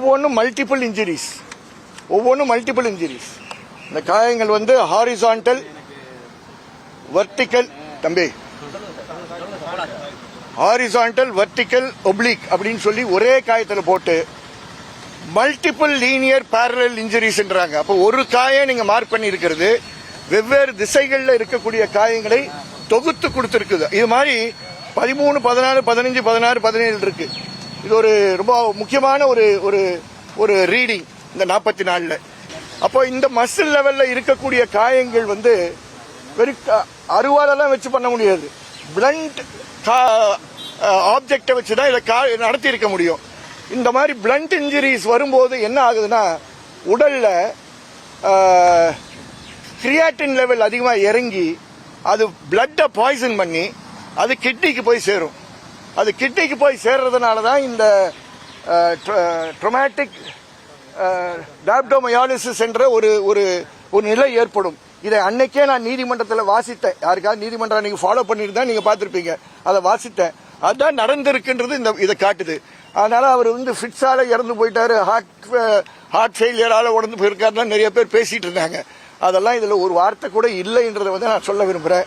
ஒவ்வொன்றும் multiple injuries. இந்த காயங்கள் வந்து ஹாரிசான்டல், வெர்டிக்கல், தம்பி ஹாரிசான்டல், வெர்டிக்கல், ஒப்ளிக் அப்படின்னு சொல்லி ஒரே காயத்தில் போட்டு மல்டிபிள் லீனியர் பேரலல் இன்ஜுரிஸ்ன்றாங்க. அப்போ ஒரு காயம் நீங்க மார்க் பண்ணி இருக்கிறது வெவ்வேறு திசைகளில் இருக்கக்கூடிய காயங்களை தொகுத்து கொடுத்துருக்குது. இது மாதிரி 13, 14, 15, 16, 17 இருக்கு. இது ஒரு ரொம்ப முக்கியமான ஒரு ரீடிங் இந்த 44. அப்போ இந்த மசில் லெவல்ல இருக்கக்கூடிய காயங்கள் வந்து வெறும் அருவாலெல்லாம் வச்சு பண்ண முடியாது. பிளண்ட் ஆப்ஜெக்டை வச்சு தான் இதை நடத்தி இருக்க முடியும். இந்த மாதிரி பிளண்ட் இன்ஜுரிஸ் வரும்போது என்ன ஆகுதுன்னா உடல்ல கிரியாட்டின் லெவல் அதிகமாக இறங்கி அது பிளட்டை பாய்சன் பண்ணி அது கிட்னிக்கு போய் சேரும். அது கிட்னிக்கு போய் சேர்றதுனால தான் இந்த ட்ரோமேட்டிக் டாப்டோமயாலிசிஸ் என்ற ஒரு நிலை ஏற்படும். இதை அன்னைக்கே நான் நீதிமன்றத்தில் வாசித்தேன். யாருக்காவது நீதிமன்றம் நீங்க ஃபாலோ பண்ணிருந்தா நீங்க பார்த்துருப்பீங்க. அதை வாசித்தேன். அதுதான் நடந்திருக்குன்றது இதை காட்டுது. அதனால அவர் வந்து ஃபிட்ஸால இறந்து போயிட்டாரு, ஹார்ட் ஃபெயிலியரால உடந்து போயிருக்காருன்னு நிறைய பேர் பேசிட்டு இருந்தாங்க. அதெல்லாம் இதுல ஒரு வார்த்தை கூட இல்லைன்றதை வந்து நான் சொல்ல விரும்புறேன்.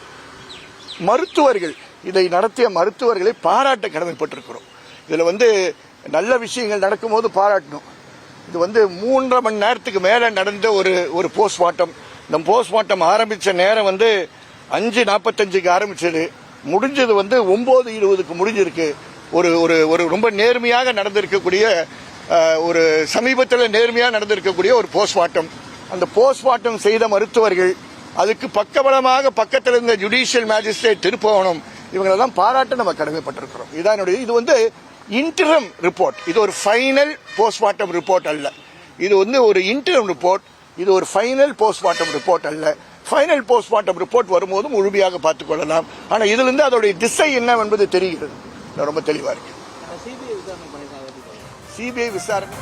மருத்துவர்கள், இதை நடத்திய மருத்துவர்களை பாராட்ட கடமைப்பட்டிருக்கிறோம். இதுல வந்து நல்ல விஷயங்கள் நடக்கும் போது பாராட்டணும். இது வந்து 3.5 மணி நேரத்துக்கு மேல நடந்த ஒரு போஸ்ட்மார்ட்டம். இந்த போஸ்ட்மார்ட்டம் ஆரம்பிச்ச நேரம் வந்து 5:45க்கு ஆரம்பிச்சது, முடிஞ்சது வந்து 9:20க்கு முடிஞ்சிருக்கு. ஒரு ரொம்ப நேர்மையாக நடந்திருக்கக்கூடிய ஒரு சமீபத்தில் நேர்மையாக நடந்திருக்கக்கூடிய ஒரு போஸ்ட்மார்ட்டம். அந்த போஸ்ட்மார்ட்டம் செய்த மருத்துவர்கள், அதுக்கு பக்கபலமாக பக்கத்தில் இருந்த ஜுடிஷியல் மேஜிஸ்ட்ரேட் திருப்பவனம், இவங்களெல்லாம் பாராட்ட நம்ம கடமைப்பட்டிருக்கிறோம். இதான் இது வந்து இன்டரம் ரிப்போர்ட். இது ஒரு ஃபைனல் போஸ்ட்மார்ட்டம் ரிப்போர்ட் அல்ல. இது வந்து ஒரு இன்டரம் ரிப்போர்ட். இது ஒரு ஃபைனல் போஸ்ட்மார்ட்டம் ரிப்போர்ட் அல்ல. ஃபைனல் போஸ்ட்மார்ட்டம் ரிப்போர்ட் வரும்போது முழுமையாக பார்த்துக் கொள்ளலாம். ஆனால் இதுல இருந்து அதோடைய திசை என்ன என்பது தெரிகிறது. ரொம்ப தெளிவா இருக்கு. சிபிஐ விசாரணை